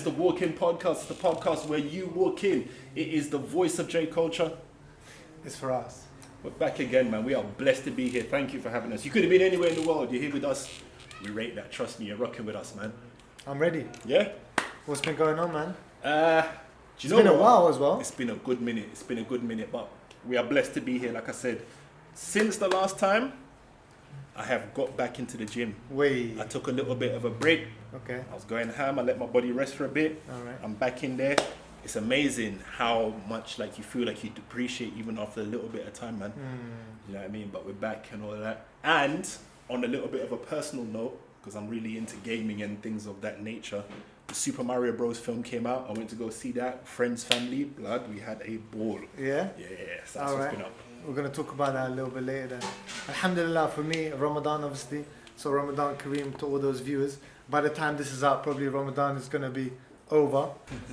It's the Walk In Podcast. It's the podcast where you walk in. It is the voice of J Culture. It's for us. We're back again, man. We are blessed to be here. Thank you for having us. You could have been anywhere in the world. You're here with us. We rate that. Trust me, you're rocking with us, man. I'm ready. Yeah? What's been going on, man? It's been a while as well. It's been a good minute. But we are blessed to be here. Like I said, since the last time, I have got back into the gym. I took a little bit of a break. Okay. I was going ham. I let my body rest for a bit. All right. I'm back in there. It's amazing how much like you feel like you depreciate even after a little bit of time, man. You know what I mean? But we're back and all of that. And on a little bit of a personal note, because I'm really into gaming and things of that nature, the Super Mario Bros. Film came out. I went to go see that. Friends, family, blood. We had a ball. Yeah? Yeah, so that's what's been up. We're going to talk about that a little bit later then. Alhamdulillah, for me, Ramadan obviously. So Ramadan Kareem to all those viewers. By the time this is out, probably Ramadan is going to be over.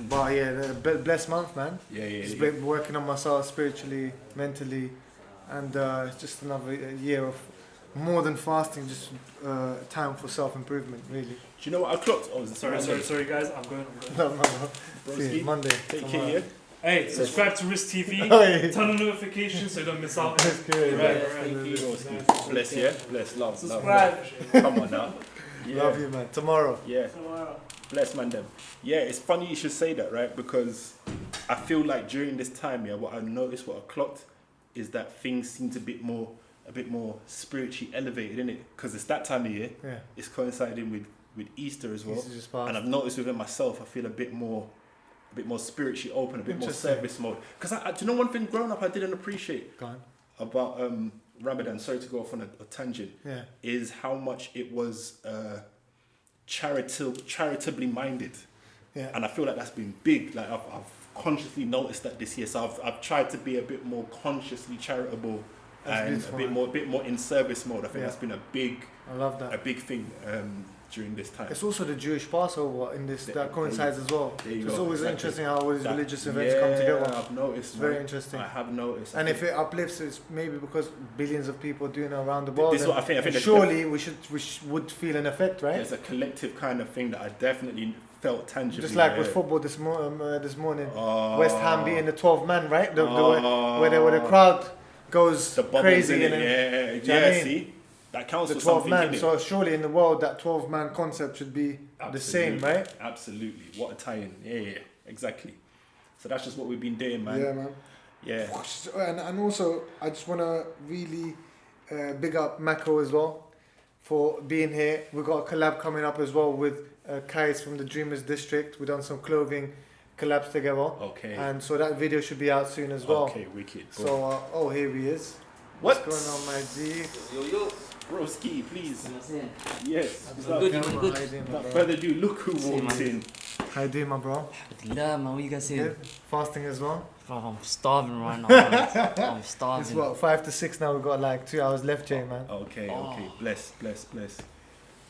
But yeah, blessed month, man. Just been working on myself spiritually, mentally. And it's just another year of more than fasting, just time for self-improvement, really. Do you know what I clocked? Oh, Sorry guys, I'm going. No. See, Monday. Take care, yeah? Hey, subscribe to Rizk TV, turn on notifications so you don't miss out. That's good. Right. Bless, yeah? Bless, love. Subscribe. Come on now. Yeah. Love you, man. Tomorrow. Yeah. Bless, man, them. Yeah, it's funny you should say that, right? Because I feel like during this time, yeah, what I noticed, what I clocked, is that things seem to be a bit more spiritually elevated, innit? Because it's that time of year. Yeah. It's coinciding with Easter as well. Easter just passed. And I've noticed within myself, I feel a bit more spiritually open, a bit more service mode. Because do you know one thing growing up I didn't appreciate about Ramadan, sorry to go off on a tangent, is how much it was charitably minded. Yeah. And I feel like that's been big. Like I've consciously noticed that this year. So I've tried to be a bit more consciously charitable and a bit more in service mode. I think that's been I love that. a big thing during this time. It's also the Jewish Passover in this that coincides as well. So it's always interesting how all these religious events come together. I've noticed. It's very interesting. I have noticed. And if it uplifts, it's maybe because billions of people are doing it around the world. This is what I think. Surely we would feel an effect, right? There's a collective kind of thing that I definitely felt tangibly. Just like with football this morning, West Ham beating the 12 man, right? Where the crowd goes crazy. See? That counts the for 12 something. Man. So surely in the world that 12 man concept should be the same, right? Absolutely. What a tie-in. Yeah, exactly. So that's just what we've been doing, man. Yeah, man. Yeah. And also I just want to really big up Maco as well for being here. We've got a collab coming up as well with Kais from the Dreamers District. We've done some clothing collabs together. Okay. And so that video should be out soon as well. Okay, wicked. So, here he is. What's going on, my G? Yo. Broski, please. Yes. I'm good. Without further ado, look who walked in. How you doing, my bro? Alhamdulillah, man. What you guys saying? Good. Fasting as well? Bro, I'm starving right now, man. I'm starving. It's what, 5 to 6 now. We've got like 2 hours left, Jay, man. Okay. Bless. 2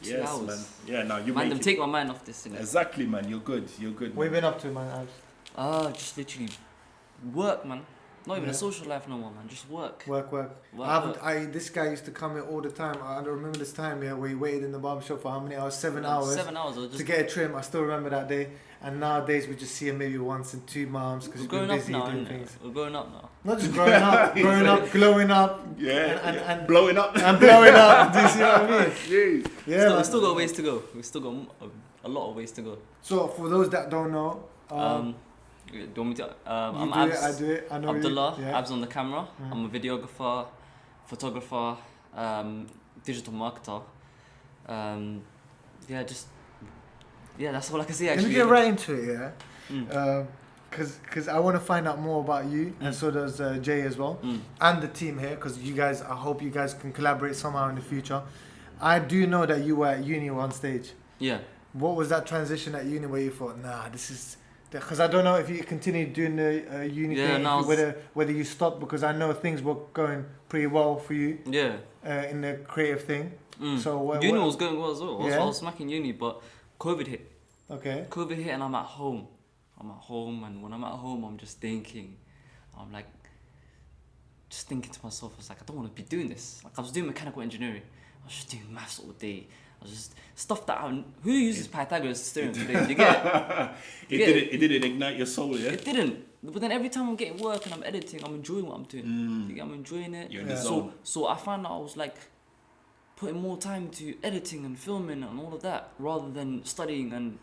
Yes, hours. man. Yeah, now you Man, make it. take my mind off this, innit? Exactly, man. You're good. What have you Man. been up to, man? Just literally work, man. Not even a social life no more, man. Just work. Work. This guy used to come here all the time. I don't remember this time, where he waited in the barbershop for how many hours? 7 hours. 7 hours. To get a trim. I still remember that day. And nowadays we just see him maybe once in 2 months because he's been busy doing things. We're growing up now. Not just growing up, glowing up. Yeah, and blowing up. And blowing up. Do you see what I mean? Yeah. We still got ways to go. We still got a lot of ways to go. So for those that don't know, do you want me to? I'm do Abs. I do it. I know Abdullah. you. Yeah. Abs on the camera. I'm a videographer, photographer, digital marketer. That's all I can say. Actually, Let me get right into it, yeah. Because I want to find out more about you, and so does Jay as well, and the team here. Because you guys, I hope you guys can collaborate somehow in the future. I do know that you were at uni one stage. Yeah. What was that transition at uni where you thought, nah, this is? Because I don't know if you continued doing the uni thing, whether you stopped, because I know things were going pretty well for you. Yeah. In the creative thing. So uni was going well as well. I was smacking uni, but COVID hit. Okay. COVID hit, and I'm at home, and when I'm at home, I'm just thinking, to myself, I was like, I don't want to be doing this. Like I was doing mechanical engineering, I was just doing maths all day. I was just stuff that who uses Pythagoras theorem today? You get it? It didn't ignite your soul, yeah. It didn't. But then every time I'm getting work and I'm editing, I'm enjoying what I'm doing. I'm enjoying it. You're in the zone. So I found out I was like putting more time into editing and filming and all of that rather than studying and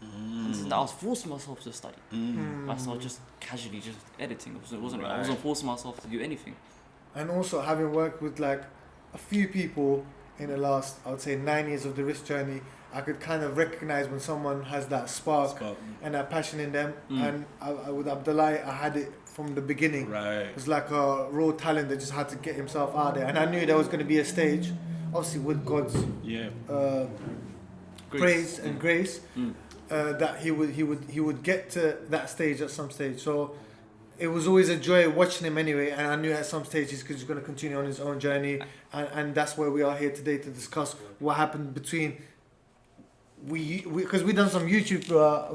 I was forcing myself to study. I started just casually just editing. I wasn't forcing myself to do anything. And also having worked with like a few people in the last, I would say 9 years of the Rizk journey, I could kind of recognize when someone has that spark and that passion in them. And with Abdullah, I had it from the beginning. Right. It was like a raw talent that just had to get himself out there. And I knew there was going to be a stage, obviously with God's praise and grace, that he would get to that stage at some stage. So it was always a joy watching him anyway, and I knew at some stage he's going to continue on his own journey, and that's where we are here today to discuss what happened between because we done some YouTube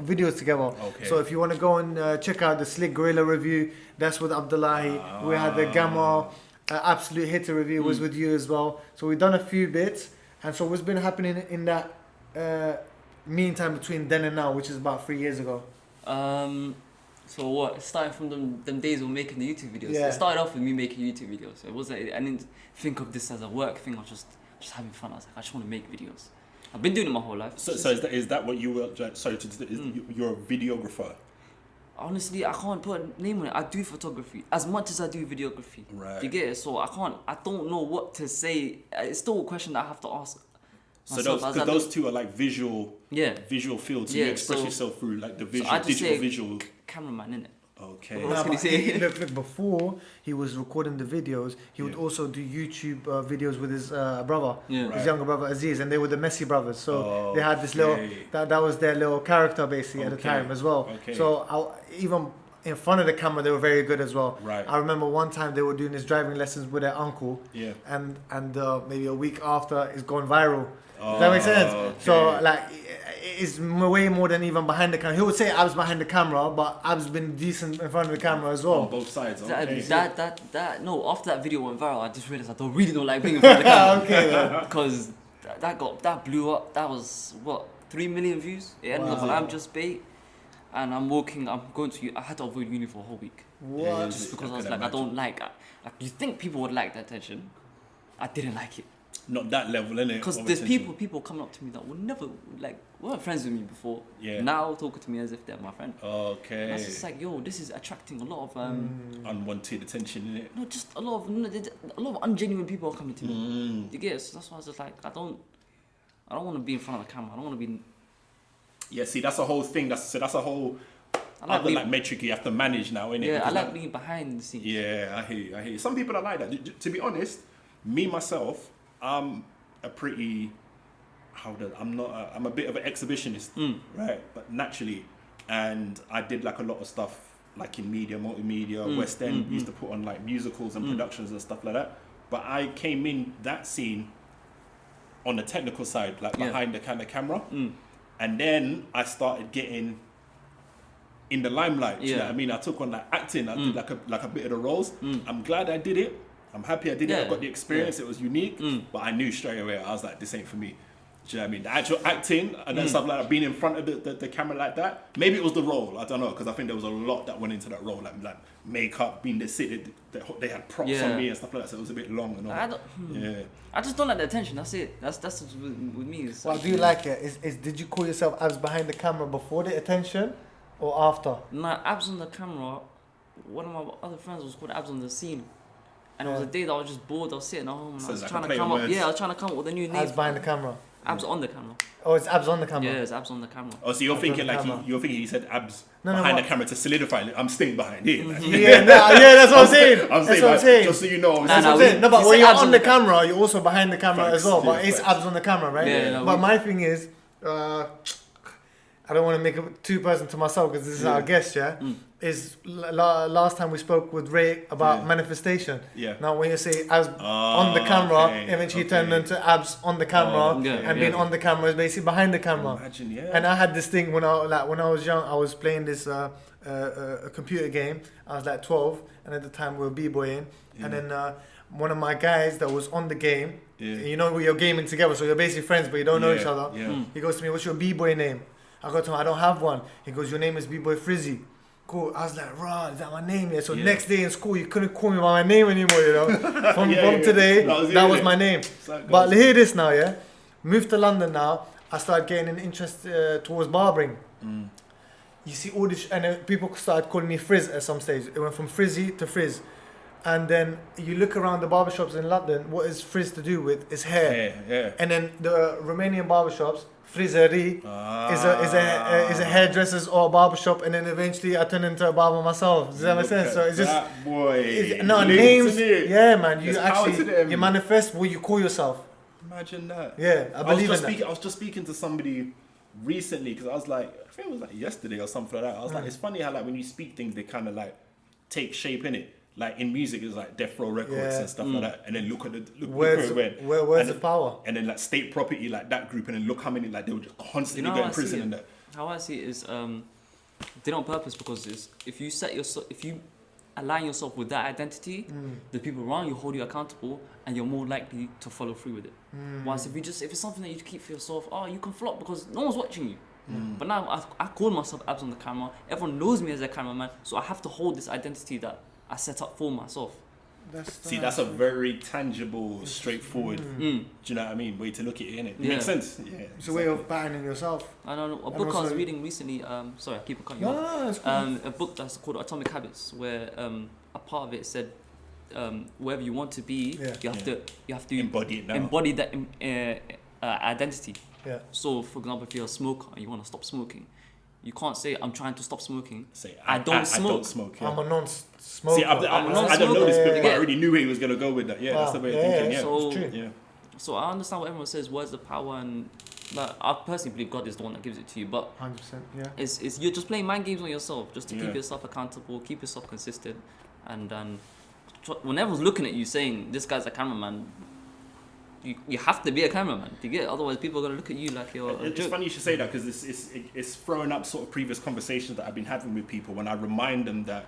videos together. Okay. So if you want to go and check out the Slick Gorilla review, that's with Abdullahi. We had the Gamma Absolute Hitter review was with you as well. So we've done a few bits, and so what's been happening in that meantime between then and now, which is about 3 years ago. So what? It started from them days of making the YouTube videos. Yeah. It started off with me making YouTube videos. It wasn't. I didn't think of this as a work thing. I was just having fun. I was like, I just want to make videos. I've been doing it my whole life. So is that what you were? Sorry, you're a videographer. Honestly, I can't put a name on it. I do photography as much as I do videography. Right. You get it? So I don't know what to say. It's still a question that I have to ask. So those two are like visual fields. So you express yourself through like the visual, digital visual. Cameraman, innit? Okay. What can you say? Look, before he was recording the videos, he would also do YouTube videos with his brother, his younger brother Aziz, and they were the Messi brothers. So they had this little, that was their little character basically at the time as well. Okay. So even in front of the camera, they were very good as well. Right. I remember one time they were doing his driving lessons with their uncle. Yeah. And maybe a week after, it's gone viral. Does that make sense? Okay. So like, it's way more than even behind the camera. He would say Ab's behind the camera, but Ab's been decent in front of the camera as well. On both sides. Okay. No. After that video went viral, I just realized I really don't like being in front of the camera. Okay. Because that blew up. That was what 3 million views. It ended up on I'm Just Bait, and I had to avoid uni for a whole week. What? Just because I was like, I don't like. You think people would like the attention? I didn't like it. Not that level, innit? Because there's people coming up to me that would never weren't friends with me before. Yeah. Now talking to me as if they're my friend. Okay. And that's just like, yo, this is attracting a lot of unwanted attention, innit? No, just a lot of ungenuine people are coming to me. You get it? So that's why I was just like, I don't want to be in front of the camera. I don't want to be. Yeah, see, that's a whole thing. That's a whole other metric you have to manage now, innit? Yeah, I like being behind the scenes. Yeah, I hear you. Some people are like that. To be honest, me myself, I'm a pretty. I'm a bit of an exhibitionist, right? But naturally, and I did like a lot of stuff like in media, multimedia, West End. Used to put on like musicals and productions and stuff like that. But I came in that scene on the technical side, like behind the kind of camera, and then I started getting in the limelight. You know what I mean? I took on like acting. I did like a bit of the roles. I'm glad I did it. I'm happy I did it. I got the experience. It was unique, but I knew straight away. I was like, this ain't for me. Do you know what I mean? The actual acting and then stuff like that, being in front of the camera like that. Maybe it was the role. I don't know, because I think there was a lot that went into that role, like makeup, being they had props on me and stuff like that. So it was a bit long and all. I just don't like the attention. That's it. That's with me. Well, do you like it? Did you call yourself Abs behind the camera before the attention or after? Nah, Abs on the camera. One of my other friends was called Abs on the scene. And it was a day that I was just bored. I was sitting at home and I was trying to come up. Yeah, I was trying to come up with a new name. Abs behind the camera. Abs on the camera. Oh, it's Abs on the camera. Yeah, it's Abs on the camera. Oh, so you're thinking like he said Abs behind the camera to solidify it. I'm staying behind here. Like. That's what I'm saying. That's what I'm saying. Just so you know. That's what I'm saying. No, but when you're on the camera, you're also behind the camera as well. But it's Abs on the camera, right? Yeah. But my thing is, I don't want to make it too personal to myself because this is our guest, is last time we spoke with Ray about manifestation. Yeah. Now when you say Abs on the camera, eventually turned into Abs on the camera, and being on the camera is basically behind the camera. Imagine, And I had this thing when I was young. I was playing this a computer game. I was like 12, and at the time we were b-boying, and then one of my guys that was on the game You know, you're gaming together, so you're basically friends, but you don't know each other. Yeah. He goes to me, "What's your b-boy name?" I go to him, "I don't have one." He goes, "Your name is b-boy Frizzy." Cool. I was like, "Rah, is that my name?" Yeah. So next day in school, you couldn't call me by my name anymore. You know, from today, that was my name. But hear this now, yeah. Moved to London now. I started getting an interest towards barbering. You see all this, and then people started calling me Frizz at some stage. It went from Frizzy to Frizz. And then you look around the barbershops in London, what is Frizz to do with? Is hair. And then the Romanian barbershops, Frizzerie, is a hairdresser's or a barbershop, and then eventually I turn into a barber myself. Does that make sense? So it's just names. Yeah, man. You actually you manifest what you call yourself. Imagine that. Yeah, I believe in that. I was just speaking to somebody recently because I was like, I think it was like yesterday or something like that. I was like, it's funny how like when you speak things, they kind of like take shape in it. Like in music, it's like Death Row Records and stuff like that. And then look where it went. Where's the power? And then like State Property, like that group, and then look how many like they were just constantly going to prison and that. How I see it is, did on purpose because it's, if you align yourself with that identity, the people around you hold you accountable, and you're more likely to follow through with it. Whilst if it's something that you keep for yourself, you can flop because no one's watching you. But now I call myself Abs on the camera. Everyone knows me as a cameraman, so I have to hold this identity that I set up for myself. That's a very tangible, straightforward. Do you know what I mean? Way to look at it, innit? It makes sense. Yeah, it's a way of patterning yourself. I don't know. A book I was reading recently. Sorry, I keep cutting you off. No, a book that's called Atomic Habits, where a part of it said, wherever you want to be, you have to embody it now. Embody that identity. Yeah. So, for example, if you're a smoker and you want to stop smoking, you can't say, "I'm trying to stop smoking." Say, I don't smoke. I'm a non-smoker. See, I don't know this bit, but I already knew where he was going to go with that. Yeah, that's the way of thinking. Yeah, so, it's true. So I understand what everyone says. Where's the power? And like, I personally believe God is the one that gives it to you. But 100%, yeah. It's you're just playing mind games on yourself, just to keep yourself accountable, keep yourself consistent, and when everyone's looking at you saying, "This guy's a cameraman," you have to be a cameraman to get it. Otherwise, people are gonna look at you like you're a joke. It's funny you should say that because it's throwing up sort of previous conversations that I've been having with people when I remind them that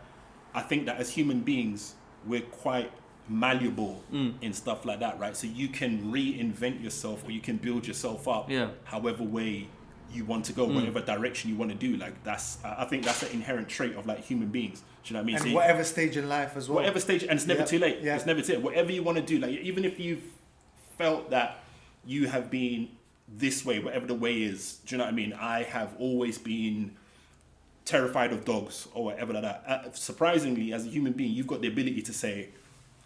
I think that as human beings we're quite malleable in stuff like that, right? So you can reinvent yourself or you can build yourself up however way you want to go, whatever direction you want to do. Like I think that's an inherent trait of like human beings. Do you know what I mean? And so whatever stage in life as well. Whatever stage, and it's never too late. Yeah. It's never too late. Whatever you want to do, like even if you've felt that you have been this way, whatever the way is, do you know what I mean? I have always been terrified of dogs or whatever like that. Surprisingly, as a human being, you've got the ability to say,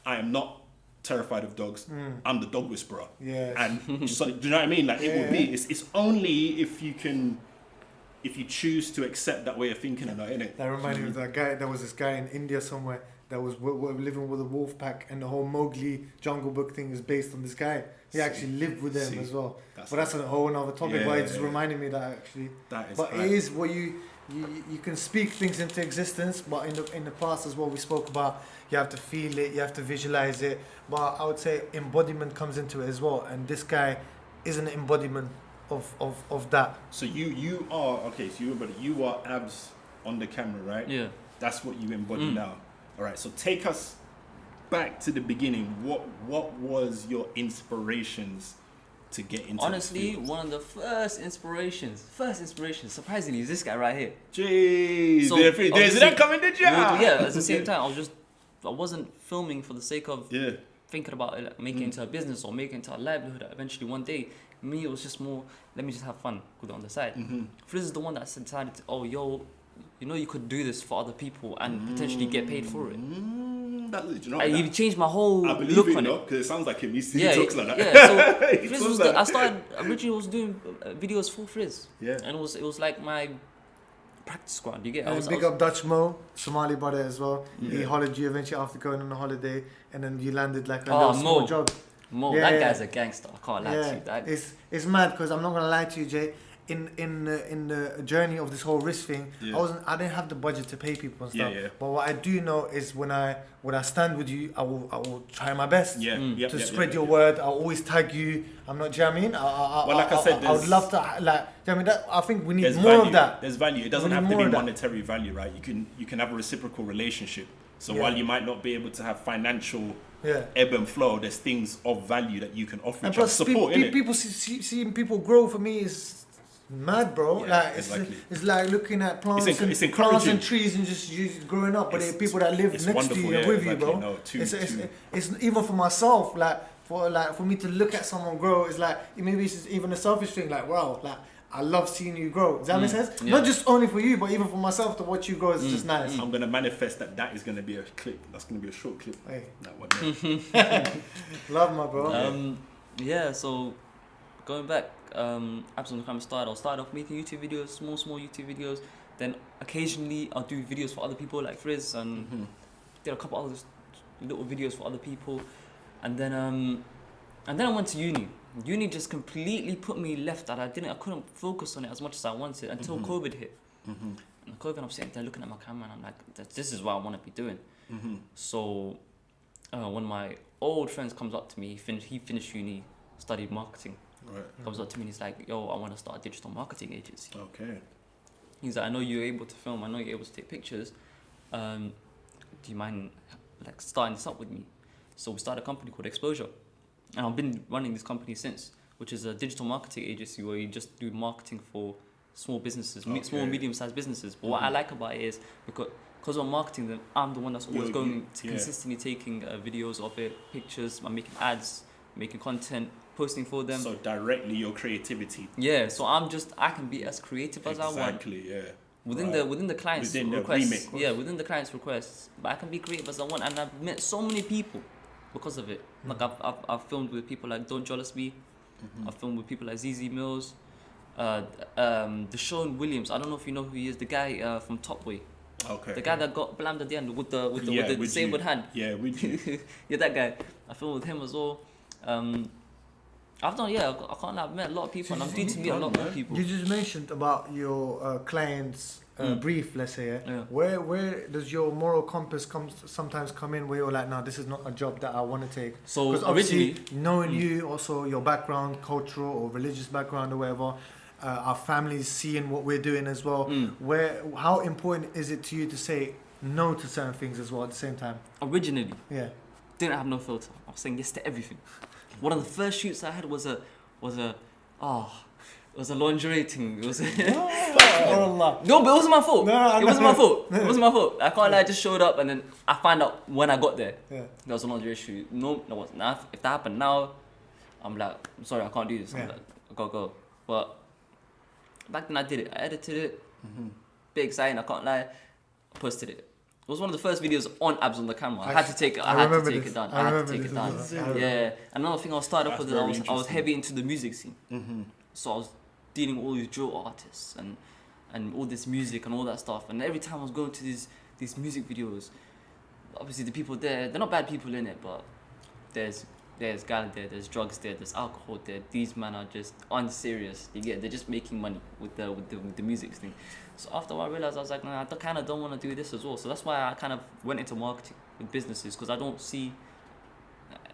I am not terrified of dogs. I'm the dog whisperer. Yeah. And so, do you know what I mean? Like it will be. It's only if you choose to accept that way of thinking and that, innit? That reminded me of that guy. There was this guy in India somewhere that was living with a wolf pack, and the whole Mowgli Jungle Book thing is based on this guy. He actually lived with them as well. That's a whole other topic. But it just reminded me that actually. It is what you can speak things into existence, but in the past as well we spoke about, you have to feel it, you have to visualize it. But I would say embodiment comes into it as well, and this guy is an embodiment of that. So you are okay. So you are Abs on the camera, right? Yeah. That's what you embody now. All right. So take us back to the beginning. What was your inspirations to get into? Honestly, one of the first inspirations, surprisingly, is this guy right here. Jeez. So did that come in the job? Yeah. At the same time, I wasn't filming for the sake of thinking about it, like making it into a business or making it into a livelihood. Eventually, one day, me, it was just more, let me just have fun, good on the side. Frizz is the one that decided, you could do this for other people and potentially get paid for it. He changed my whole look on it. Because it sounds like him. He talks like that. Yeah, so Frizz was I started, originally was doing videos for Frizz. Yeah. And it was like my practice ground, you get it? Big up Dutch Mo, Somali brother as well. He hollered you eventually after going on a holiday, and then you landed like a little small job. Mo, that guy's a gangster. I can't lie to you. It's mad because I'm not gonna lie to you, Jay. In the journey of this whole Rizk thing, I didn't have the budget to pay people and stuff. But what I do know is when I stand with you, I will try my best to spread your word. I'll always tag you. I'm not. Do you know what I mean? Like I said, I would love to like. Do you know what I mean? I think we need more value. of that. There's value. It doesn't have to be monetary value, right? You can have a reciprocal relationship. So Yeah. while you might not be able to have financial Yeah. ebb and flow, there's things of value that you can offer. And each other. plus, Support, innit? people seeing people grow for me is mad, bro. Yeah, like exactly. it's like looking at plants, It's plants encouraging. and trees and just growing up. But It's- the people that live it's next to wonderful, you and yeah, with you, exactly. bro. No, It's even for myself, for me to look at someone grow. It's like maybe it's even a selfish thing. Like wow, like I love seeing you grow. Does that make sense? Yeah. Not just only for you, but even for myself to watch you grow is just nice. I'm gonna manifest that is gonna be a clip. That's gonna be a short clip. Hey, That one. Yeah. love my bro. Yeah, so going back, Absolute Crime started. I'll start off making YouTube videos, small YouTube videos. Then occasionally I'll do videos for other people like Rizk and did a couple other little videos for other people. And then I went to uni. Uni just completely put me left that I couldn't focus on it as much as I wanted until COVID hit. And COVID, I'm sitting there looking at my camera and I'm like, this is what I want to be doing. So when my old friends comes up to me, he finished uni, studied marketing. Right. Comes up to me and he's like, yo, I want to start a digital marketing agency. Okay. He's like, I know you're able to film, I know you're able to take pictures. Do you mind like starting this up with me? So we started a company called Exposure. And I've been running this company since, which is a digital marketing agency where you just do marketing for small businesses, small and medium-sized businesses. But what I like about it is because I'm marketing them, I'm the one that's always consistently taking videos of it, pictures, I'm making ads, making content, posting for them. So directly your creativity. Yeah, so I can be as creative as I want. Exactly, yeah. Within the client's Within the requests. remit. Yeah, within the client's requests. But I can be creative as I want, and I've met so many people because of it. Like I've filmed with people like Don't Jealous Me. I've filmed with people like ZZ Mills. Deshaun Williams. I don't know if you know who he is. The guy from Top Way. Okay. The guy that got blamed at the end with the with disabled hand. Yeah, with you. Yeah, that guy. I filmed with him as well. I've done, I can't lie, I've met a lot of people and I'm due to meet a lot more people. You just mentioned about your clients' brief, let's say. Yeah. Where does your moral compass sometimes come in where you're like, no, this is not a job that I want to take? So Because obviously, originally, knowing you, also your background, cultural or religious background or whatever, our families seeing what we're doing as well. How important is it to you to say no to certain things as well at the same time? originally, Yeah. didn't have no filter. I was saying yes to everything. One of the first shoots I had was a lingerie thing. It was Allah. no, but it wasn't my fault. No, it wasn't my fault. It wasn't my fault. I can't lie. I just showed up and then I find out when I got there. Yeah. There was a lingerie shoot. No, there wasn't. Now, if that happened now, I'm like, I'm sorry, I can't do this. I'm Yeah. like, I gotta go. But back then I did it. I edited it. Big exciting. I can't lie. I posted it. It was one of the first videos on abs on the camera. I had to take it. I had to take it down. I had to take it down. Yeah. Another thing I started off with is I was heavy into the music scene. So I was dealing with all these drill artists and all this music and all that stuff. And every time I was going to these music videos, obviously the people there, they're not bad people in it, but there's gal there, there's drugs there, there's alcohol there. These men are just unserious. They're just making money with the music thing. So after a while I realized, I was like, nah, I kind of don't want to do this as well. So that's why I kind of went into marketing with businesses, because I don't see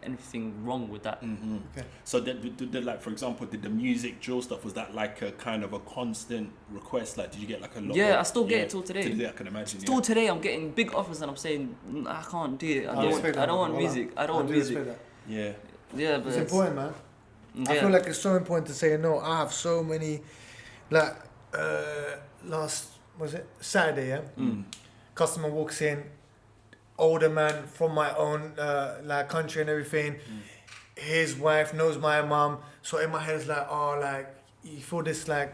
anything wrong with that. Okay. So did like, for example, did the music drill stuff, was that like a kind of a constant request? Like, did you get like a lot? Yeah, I still get it till today. Today, I can imagine. Still today, I'm getting big offers and I'm saying, I can't do it. I don't want music. I don't want music. Yeah. Yeah, but It's important, man. I feel like it's so important to say no. I have so many, like, was it Saturday, yeah? Customer walks in, older man from my own like country and everything. His wife knows my mum, so in my head it's like, oh, like you feel this like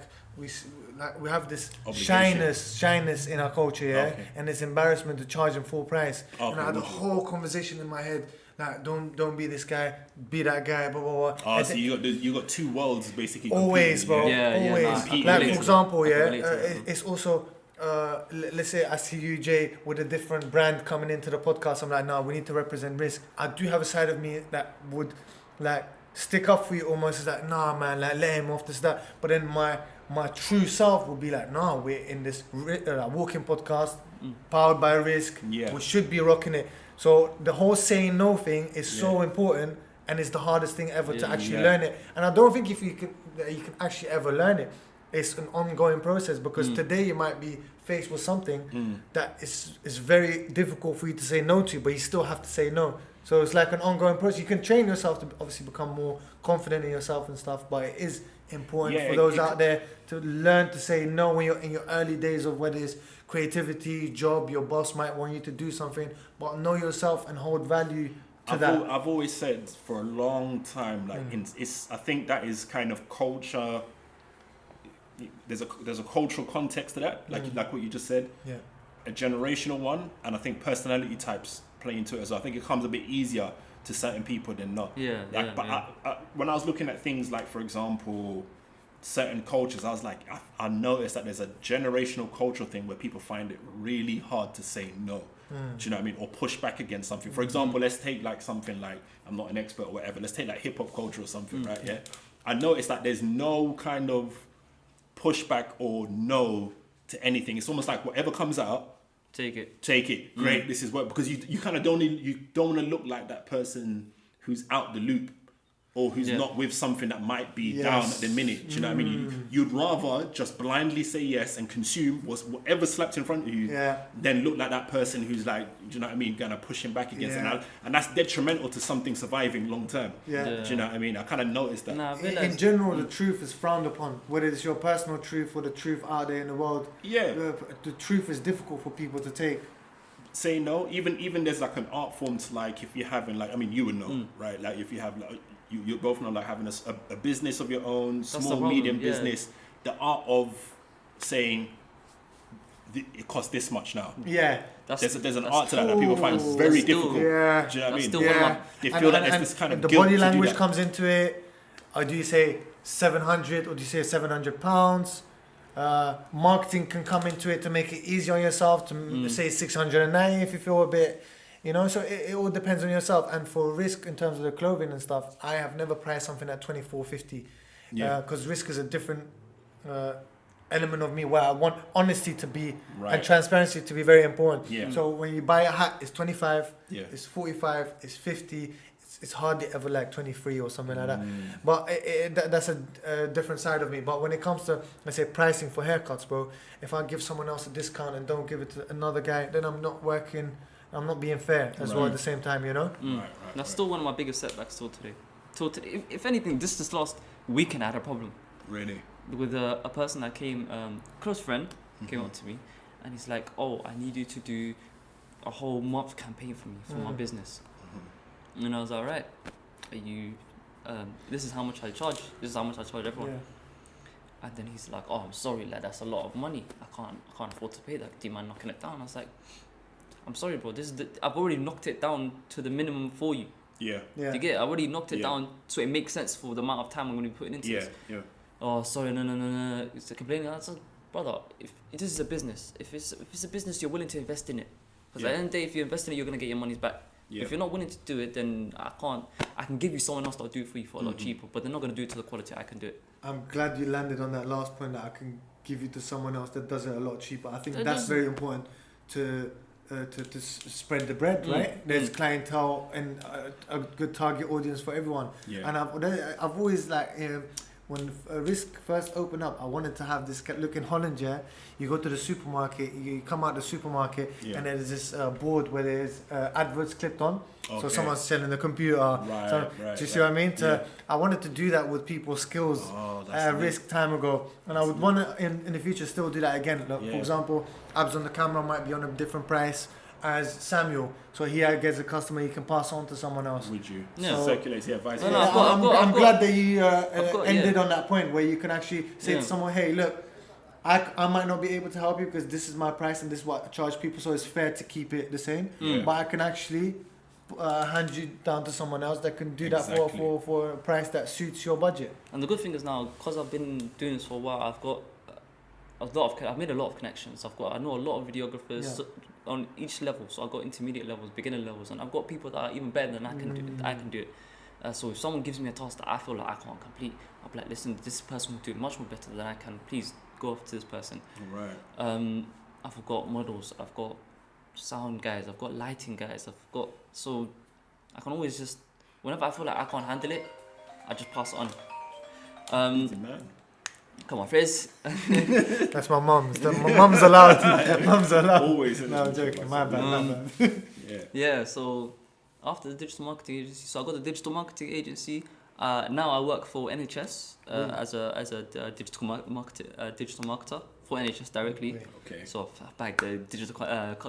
we have this shyness in our culture, yeah, Okay. and it's embarrassment to charge them full price. Okay, And I had the whole conversation in my head. Like, don't be this guy, be that guy, blah blah blah. Oh, so you got two worlds basically. Always, bro. Yeah, always. nah, Like, for example, I can yeah, relate to that. it's also, let's say I see you, Jay, with a different brand coming into the podcast. I'm like, no, we need to represent Rizk. I do have a side of me that would, like, stick up for you almost. It's like, nah, man, like, let him off this, that. But then my true self would be like, no, we're in this walking podcast, powered by Rizk. Yeah. We should be rocking it. So the whole saying no thing is so important, and it's the hardest thing ever to actually learn it. And I don't think you can actually ever learn it. it's an ongoing process, because today you might be faced with something that is very difficult for you to say no to, but you still have to say no. So it's like an ongoing process. You can train yourself to obviously become more confident in yourself and stuff, but it is important for those out there to learn to say no when you're in your early days of whether it's creativity, job, your boss might want you to do something, but know yourself and hold value to that. I've always said for a long time, like I think that is kind of culture. There's a cultural context to that, like what you just said. Yeah. A generational one, and I think personality types play into it as well. I think it comes a bit easier to certain people than not. When I was looking at things like, for example, certain cultures, I was like, I noticed that there's a generational cultural thing where people find it really hard to say no. Do you know what I mean? Or push back against something. For example, let's take like something like, I'm not an expert or whatever, let's take like hip hop culture or something, right? Yeah. I noticed that there's no kind of pushback or no to anything. It's almost like whatever comes out, take it. Great. This is what, because you kind of don't want to look like that person who's out the loop or who's not with something that might be down at the minute. Do you know what I mean? You'd rather just blindly say yes and consume whatever slapped in front of you than look like that person who's like, do you know what I mean, gonna push him back against it. And that's detrimental to something surviving long term. Do you know what I mean? I kind of noticed that. In general, the truth is frowned upon, whether it's your personal truth or the truth out there in the world. The truth is difficult for people to take. Say no. Even there's like an art form to, like, if you're having like, I mean, you would know, right? Like if you have like, you both know, like having a business of your own, small, medium business, the art of saying it costs this much now. There's an art to that people find very difficult. Do you know what I mean? They feel that there's this kind of the guilt body to language do that. comes into it. Or do you say 700 or do you say 700 pounds? Marketing can come into it to make it easier on yourself to say 690 if you feel a bit, you know. So it all depends on yourself. And for Rizk, in terms of the clothing and stuff, I have never priced something at 24.50 because Rizk is a different element of me where I want honesty to be and transparency to be very important. So when you buy a hat, it's 25, it's 45, it's 50. It's hardly ever like 23 or something like that. But that's a different side of me. But when it comes to, let's say, pricing for haircuts, bro, if I give someone else a discount and don't give it to another guy, then I'm not working, I'm not being fair as well at the same time, you know? That's still one of my biggest setbacks till today. If anything, this last weekend I had a problem. Really? With a person that came, close friend, came up to me, and he's like, "Oh, I need you to do a whole month campaign for me for my business." And I was like, "Alright, this is how much I charge. This is how much I charge everyone." And then he's like, "Oh, I'm sorry, lad. That's a lot of money. I can't afford to pay that. Do you mind knocking it down?" I was like, "I'm sorry, bro. I've already knocked it down to the minimum for you. Do you get it? I already knocked it down so it makes sense for the amount of time I'm going to be putting into this." "Oh, sorry, no. It's complaining." I said, "Brother, if this is a business, if it's a business, you're willing to invest in it. Because at the end of the day, if you invest in it, you're going to get your money back. If you're not willing to do it, then I can give you someone else that'll do it for you for a lot cheaper, but they're not going to do it to the quality I can do it." I'm glad you landed on that last point, that I can give you to someone else that does it a lot cheaper. I think that's very important to spread the bread, right? There's clientele and a good target audience for everyone. And I've always like, when Rizk first opened up, I wanted to have this look in Holland. You go to the supermarket, you come out the supermarket, and there's this board where there's adverts clipped on. So someone's selling the computer. Do you see what I mean? I wanted to do that with people's skills. Rizk time ago, and I would want to in the future still do that again. Like, for example, Abs on the camera might be on a different price as Samuel, so he gets a customer he can pass on to someone else. Would you? So circulates, vice versa. I'm glad that you ended on that point where you can actually say to someone, "Hey, look, I might not be able to help you because this is my price and this is what I charge people, so it's fair to keep it the same. But I can actually hand you down to someone else that can do that for a price that suits your budget." And the good thing is now, because I've been doing this for a while, I've made a lot of connections. I know a lot of videographers on each level. So I've got intermediate levels, beginner levels, and I've got people that are even better than I can do it. So if someone gives me a task that I feel like I can't complete, I'll be like, "Listen, this person will do it much more better than I can. Please go off to this person." I've got models, I've got sound guys, I've got lighting guys, so I can always just, whenever I feel like I can't handle it, I just pass it on. Easy man. Come on, Frizz. That's my mum's. My mum's allowed. Mum's allowed. Always. No, I'm joking. My bad. Yeah. Yeah, so after the digital marketing agency, so I got the digital marketing agency. Now I work for NHS as a digital marketer for NHS directly. Okay. So I've bagged the digital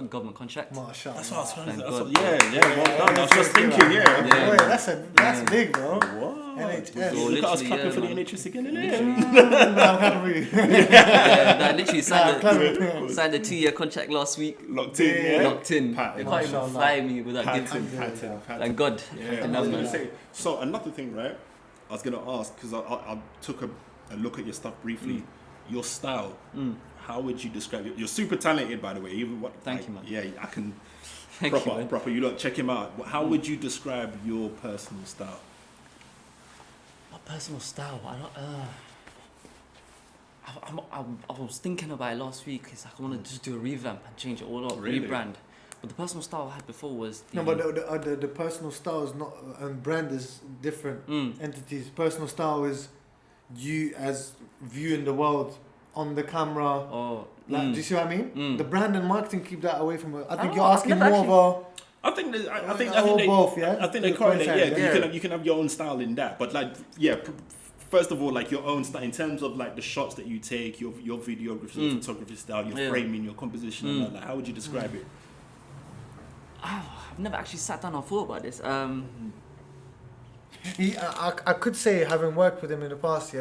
government contract. Mashallah. That's what I was trying to Thank that's God. what, yeah, well done. I was just thinking, yeah. Yeah. Wait, that's big, bro. What? NHS. So look at us Literally, clapping for the man. NHS again, Literally. innit? No, I'm happy with you. Yeah, literally signed Clever. signed a 2-year contract last week. Locked in, yeah. Locked in. Pat, They can't even mashallah. fly me without giving. Pattern. Thank God. Yeah, And I was that gonna man. say. So another thing, right? I was gonna ask because I took a look at your stuff briefly. Your style. How would you describe it? You're super talented, by the way. Even what? Thank you, man. Yeah, I can. Thank you, man. Proper. You look, check him out. How would you describe your personal style? My personal style, I was thinking about it last week. It's like I want to just do a revamp and change it all up, Really? rebrand. But the personal style I had before was the, No, but the personal style is not, and brand is different entities. Personal style is you as viewing the world on the camera. oh, Like, do you see what I mean? The brand and marketing keep that away from it. I think Oh, you're I've asking never more I think that- I think or they, both, yeah. I think they To correlate. Yeah, coincide, 'cause you can have your own style in that, but like first of all, like your own style in terms of like the shots that you take, your videography, photography style, your framing, your composition, and all that. How would you describe it? I've never actually sat down and thought about this. I could say, having worked with him in the past,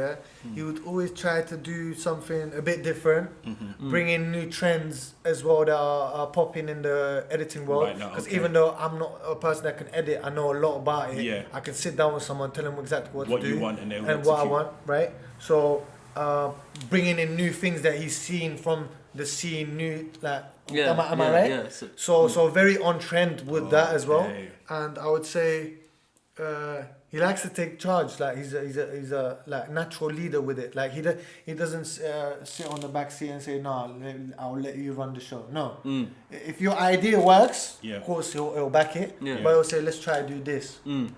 he would always try to do something a bit different, bring in new trends as well that are popping in the editing world. Right now, Because okay. even though I'm not a person that can edit, I know a lot about it. Yeah. I can sit down with someone, tell them exactly what to do you want, and they'll what I execute. want, right? So bringing in new things that he's seen from the scene, new like. Am I right? Yeah. So very on trend with that as well. Okay. And I would say he likes to take charge. Like he's a like natural leader with it. Like he doesn't sit on the back seat and say, "No, I'll let you run the show." No. If your idea works, of course he'll back it. Yeah. But he'll say, "Let's try to do this." From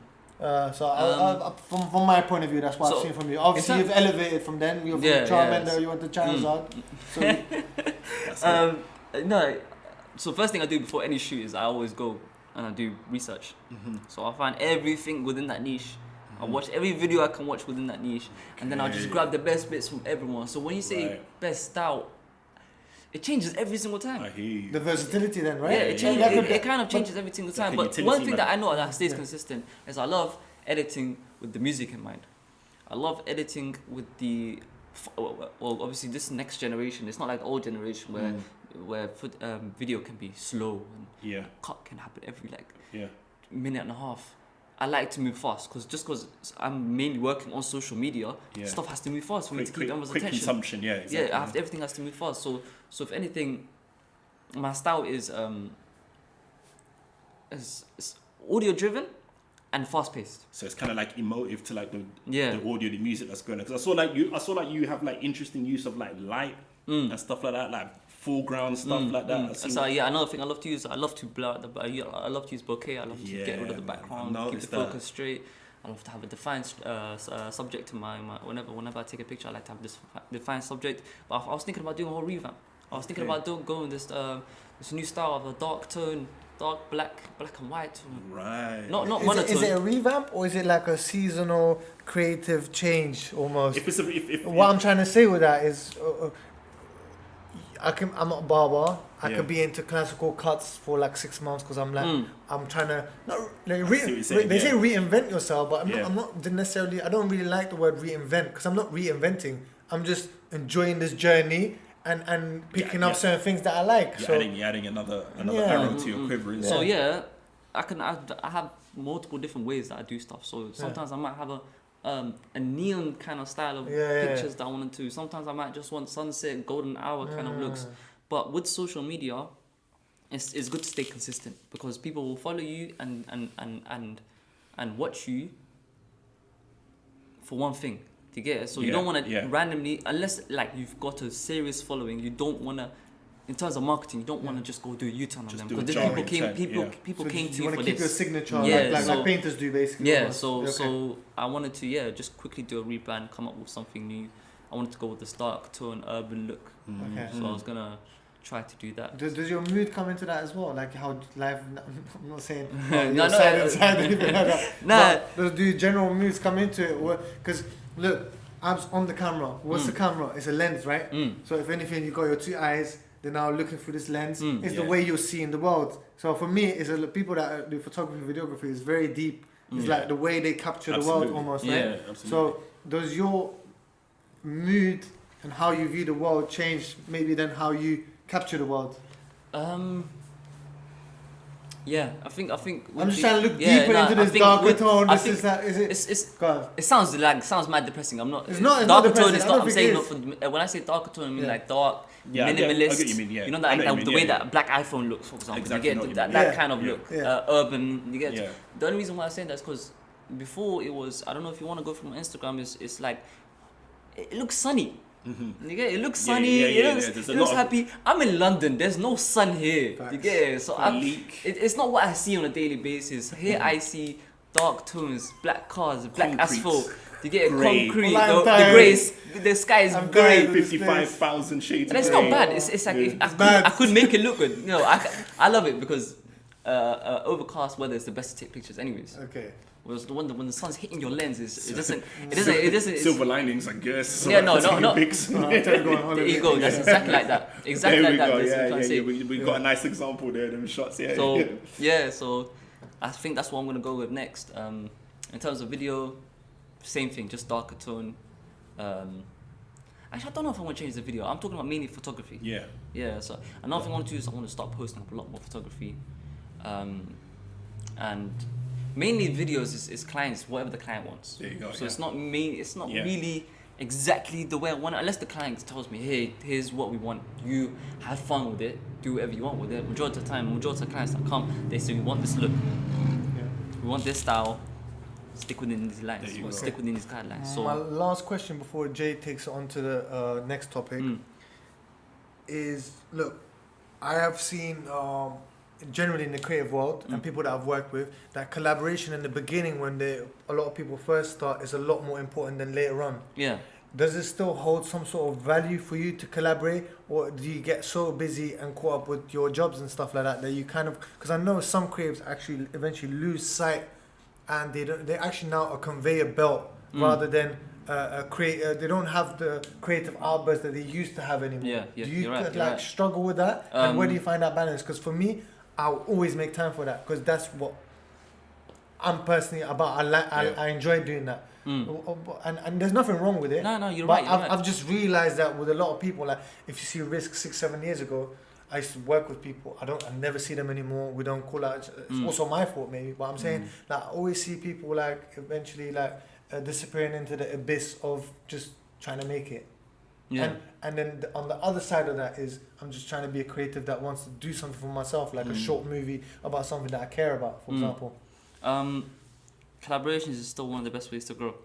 my point of view, that's what I've seen from you. Obviously, you've elevated from then. You're from Charmander, you went to Charizard. So No. So first thing I do before any shoot is I always go and I do research. So I find everything within that niche. I watch every video I can watch within that niche, and then I just grab the best bits from everyone. So when you say best style, it changes every single time. I hear you. the versatility then, right? Yeah, it changes. It kind of changes every single time. like a But utility one thing man. that I know that stays consistent is I love editing with the music in mind. I love editing with the well, obviously this next generation. It's not like the old generation where video can be slow and cut can happen every minute and a half. I like to move fast because I'm mainly working on social media. Stuff has to move fast for me to keep everyone's quick attention. consumption, exactly. Yeah, everything has to move fast. So if anything, my style is audio driven and fast paced. So it's kind of like emotive to like the audio, the music that's going on. Because I saw like you have like interesting use of like light and stuff like that, like foreground stuff like that. So another thing I love to use, I love to blur I love to use bokeh. I love to get rid of the background, keep the focus straight. I love to have a defined subject to my whenever I take a picture. I like to have this defined subject. But I was thinking about doing a whole revamp. I was thinking about going this new style of a dark tone, dark black and white. Right. Not Is monotone. it a revamp or is it like a seasonal creative change almost? What I'm trying to say with that is, I'm not a barber. I could be into classical cuts for like 6 months because I'm like I'm trying to they say reinvent yourself, but I'm not necessarily. I don't really like the word reinvent because I'm not reinventing. I'm just enjoying this journey and picking up certain things that I like. You're adding another arrow to your quiver. So I have multiple different ways that I do stuff. So sometimes I might have a neon kind of style of pictures that I want to. Sometimes I might just want sunset, golden hour kind of looks. But with social media, it's good to stay consistent because people will follow you and watch you for one thing. To get it, so you don't want to randomly, unless like you've got a serious following, you don't want to. In terms of marketing, you don't want to just go do a U-turn on them because people came to you want for to keep your this. signature, like painters do basically. Yeah, so I wanted to just quickly do a rebrand, come up with something new, I wanted to go with this dark tone, urban look. Okay. So I was gonna try to do that. Does your mood come into that as well? Like how life? I'm not saying No, side anything like that. Nah. But do your general moods come into it? Because look, I'm on the camera. What's the camera? It's a lens, right? So if anything, you got your two eyes. They're now looking through this lens. It's the way you're seeing the world. So for me, it's people that do photography, videography is very deep. It's like the way they capture the world almost, right? Yeah, absolutely. So does your mood and how you view the world change maybe then how you capture the world? Yeah, I think. I'm just trying to look deeper into this darker tone. It sounds mad depressing. I'm not. It's not darker depressing. tone is not. I'm saying not for. When I say darker tone, I mean like dark, minimalist. I get you mean, yeah. You know that the way that black iPhone looks, for example. Exactly, you get that kind of look, Yeah. urban. You get. Yeah. The only reason why I'm saying that is because before it was. I don't know if you want to go from Instagram. It's like it looks sunny. You get it? It looks sunny. It looks happy. I'm in London. There's no sun here. Facts. You get it? So it's not what I see on a daily basis. Here I see dark tones, black cars, black asphalt. You get it? Grey. Concrete. Well, The grays. The sky is grey. 55,000 shades. And it's of not grey. bad. It's like bad. I could make it look good. You know, I love it because overcast weather is the best to take pictures, anyways. Okay. Whereas when the sun's hitting your lens, it doesn't. It's, Silver linings, I guess. Yeah, no. Pics. There you go. That's exactly like that. Exactly There we like that. go. That's what I'm Yeah, trying to say. we got a nice example there. Them shots. Yeah. So I think that's what I'm gonna go with next. In terms of video, same thing, just darker tone. Actually, I don't know if I want to change the video. I'm talking about mainly photography. Yeah. Yeah. So another thing I want to do is I want to start posting up a lot more photography, and mainly videos is clients, whatever the client wants. There you go. So it's not really exactly the way I want it, unless the client tells me, hey, here's what we want. You have fun with it, do whatever you want with it. Majority of the time, majority of the clients that come, they say we want this look, we want this style. Stick within these lines, or stick within these guidelines. So my last question before Jay takes it on to the next topic is, look, I have seen generally in the creative world and people that I've worked with, that collaboration in the beginning when a lot of people first start is a lot more important than later on. Yeah. Does it still hold some sort of value for you to collaborate, or do you get so busy and caught up with your jobs and stuff like that you kind of, because I know some creatives actually eventually lose sight and they actually now a conveyor belt rather than they don't have the creative outburst that they used to have anymore. Yeah, do you you're right. struggle with that? And where do you find that balance? Because for me, I'll always make time for that because that's what I'm personally about. I enjoy doing that. And there's nothing wrong with it. No, you're but right. I've just realized that with a lot of people, like if you see Rizk 6-7 years ago, I used to work with people. I never see them anymore. We don't call out. It's also my fault maybe, but I'm saying like I always see people like eventually like disappearing into the abyss of just trying to make it. Yeah. And then on the other side of that is I'm just trying to be a creative that wants to do something for myself, like a short movie about something that I care about, for example. Collaborations is still one of the best ways to grow.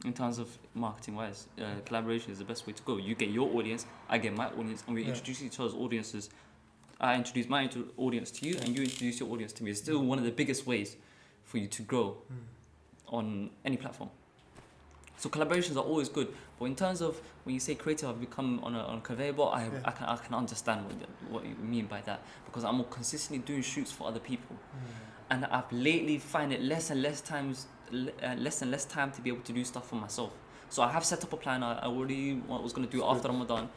In terms of marketing wise, collaboration is the best way to go. You get your audience, I get my audience, and we introduce each other's audiences. I introduce my audience to you, and you introduce your audience to me. It's still one of the biggest ways for you to grow on any platform. So collaborations are always good. But in terms of when you say creative, I've become on a conveyor belt. I can understand what you mean by that, because I'm consistently doing shoots for other people, and I've lately find it less and less time to be able to do stuff for myself. So I have set up a plan. I already was going to do after Ramadan.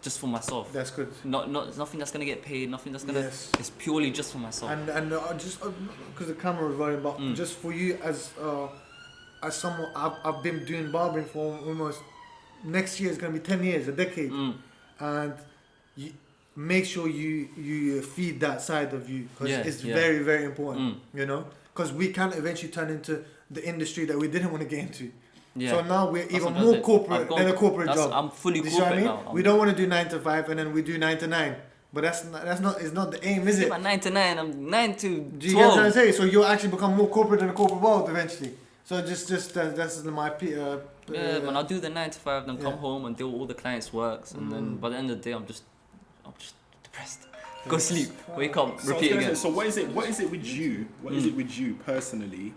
Just for myself. That's good. Not nothing that's gonna get paid. Nothing that's gonna. It's purely just for myself. And just because the camera is rolling, but just for you as someone, I've been doing barbering for almost, next year is gonna be 10 years, a decade, and you make sure you feed that side of you, because it's very, very important. You know, because we can eventually turn into the industry that we didn't want to get into. Yeah. So now we're even more corporate than a corporate job. I'm fully corporate now. We don't want to do 9 to 5 and then we do 9 to 9. But it's not the aim, is it? About 9 to 9, I'm 9 to 12. Do you get what I'm saying? So you'll actually become more corporate than the corporate world eventually. So that's my man, I'll do the 9 to 5, then come home and do all the clients' works, and then by the end of the day, I'm just depressed. Go sleep, wake up, repeat again. So what is it with you? What is it with you personally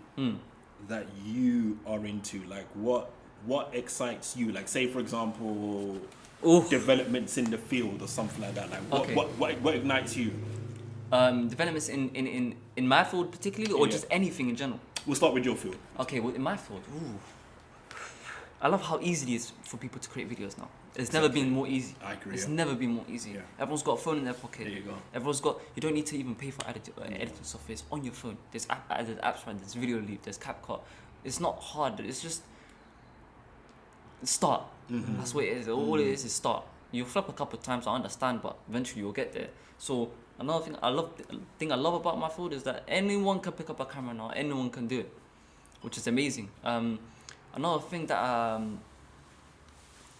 that you are into? Like, what what excites you? Like, say for example, Oof. developments in the field or something like that. Like, Okay. what ignites you? Developments in my field particularly, or Yeah. just anything in general? We'll start with your field. Okay, well, in my field, I love how easy it is for people to create videos now. It's never been more easy. I agree. It's Yeah. never been more easy. Yeah. Everyone's got a phone in their pocket. There you go. Everyone's got. You don't need to even pay for editing software. It's on your phone. There's apps, right? There's Video Leap. There's CapCut. It's not hard. It's just start. Mm-hmm. That's what it is. All it is start. You'll flop a couple of times. I understand, but eventually you'll get there. So another thing I love about my field is that anyone can pick up a camera now. Anyone can do it, which is amazing. Another thing that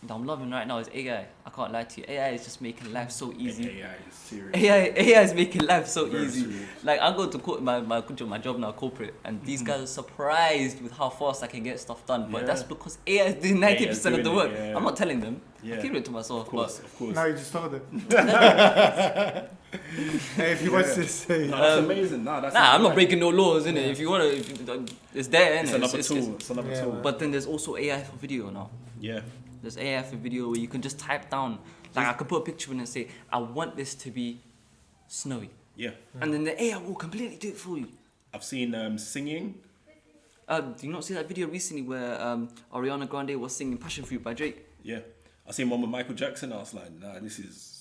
I'm loving right now is AI. I can't lie to you. AI is just making life so easy. AI is serious. AI is making life so Very easy. serious. Like I go to my job now, corporate, and these guys are surprised with how fast I can get stuff done. But Yeah. that's because AI is doing 90% of the doing work. it, yeah. I'm not telling them. Yeah. I keep it to myself. Of course. Now you just told it. Hey, if you watch this, say. No, that's amazing. That's I'm not right. breaking no laws, innit? If you wanna, it's there, innit? It's another tool. It's another Yeah, tool. man. But then there's also AI for video now. Yeah. There's AI for video where you can just type down, like I can put a picture in and say, I want this to be snowy. Yeah. And then the AI will completely do it for you. I've seen singing. Do you not see that video recently where Ariana Grande was singing Passion Fruit by Drake? Yeah. I seen one with Michael Jackson. I was like, nah, this is.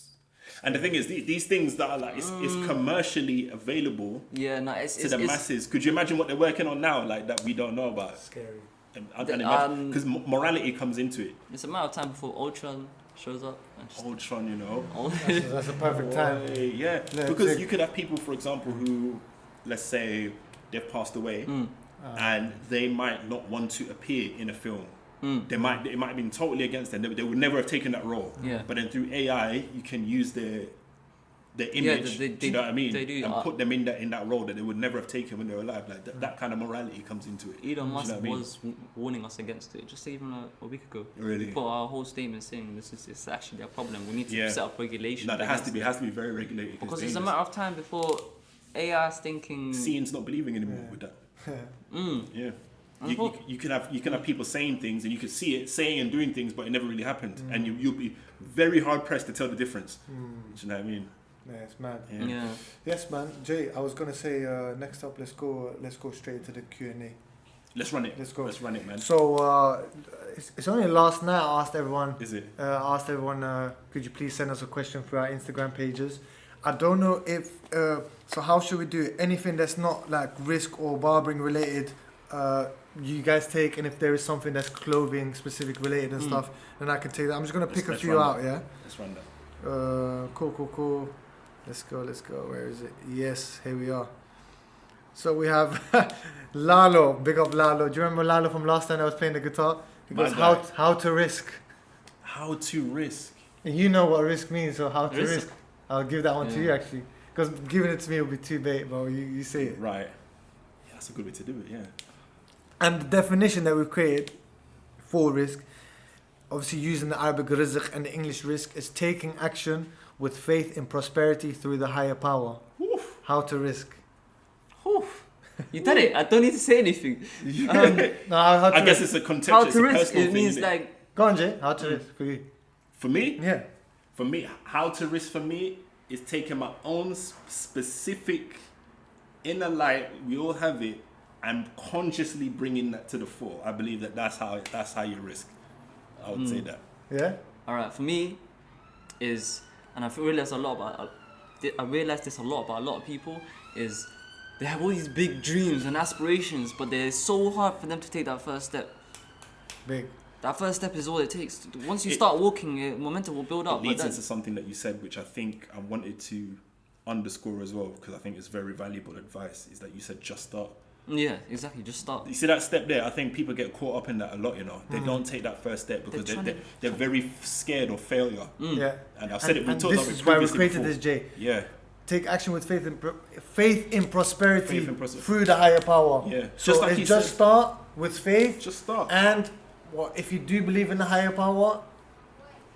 And the thing is, these things that are like, it's commercially available Yeah, no, it's to the masses. Could you imagine what they're working on now, like that we don't know about? Scary. Because morality comes into it. It's a matter of time before Ultron shows up. And just, Ultron, you know. That's a perfect time. Yeah, Yeah, because check. you could have people, for example, who, let's say, they've passed away, and they might not want to appear in a film. It might have been totally against them. They would never have taken that role. Yeah. But then through AI, you can use their image. they- do you know what I mean? they do, and put them in that role that they would never have taken when they were alive. Like that kind of morality comes into it. Elon Do you know Musk what I mean? was warning us against it just even a week ago. Really? He put our whole statement saying it's actually a problem. We need to Yeah. set up regulation. No, there has to against be. it. It has to be very regulated. Because it's a matter of time before AI is thinking. Seeing's not believing anymore with that. Yeah. And You can have people saying things and you can see it saying and doing things, but it never really happened, and you'll be very hard pressed to tell the difference. Do you know what I mean? Yeah, it's mad. Yeah. Yes, man. Jay, I was gonna say next up, let's go straight to the Q&A. Let's run it. Let's go. Let's run it, man. So it's only last night I asked everyone. Is it? Could you please send us a question through our Instagram pages? I don't know if so. How should we do it? Anything that's not like Rizk or barbering related, you guys take, and if there is something that's clothing specific related and stuff, then I can take that. I'm just gonna pick a Let's few run out. that. Yeah. Let's run that. Cool. Let's go. Where is it? Yes, here we are. So we have Lalo. Big up Lalo. Do you remember Lalo from last time I was playing the guitar? He My goes, guy. how to risk. How to risk? And you know what risk means, so how to Risk? risk. I'll give that one to Yeah. you actually. Because giving it to me will be too bait, but you say it. Right. Yeah, that's a good way to do it. Yeah. And the definition that we've created for risk, obviously using the Arabic rizq and the English risk, is taking action with faith in prosperity through the higher power. Oof. How to risk. Whew. You did it. I don't need to say anything. No, how to I guess risk. it's a contextual. How it's to a risk personal it thing, means isn't it? like Go on, Jay. How to risk for you? For me, Yeah. how to risk for me is taking my own specific inner light. We all have it, and consciously bringing that to the fore. I believe that's how you risk. I would say that. Yeah? all right. For me, is and I realized this a lot about a lot of people is they have all these big dreams and aspirations, but they're so hard for them to take that first step. Big. That first step is all it takes. Once you start walking, momentum will build up. It leads but into something that you said, which I think I wanted to underscore as well, because I think it's very valuable advice, is that you said just start. yeah, exactly. Just start. You see that step there? I think people get caught up in that a lot, you know. They don't take that first step because they're very scared of failure. Yeah. And I've said it, we and talked this about is it why we previously created before. this, Jay. Yeah. Take action with faith in prosperity Faith in prosperity. through the higher power. Yeah. So Just like it's he just said. start with faith, Just start. and if you do believe in the higher power,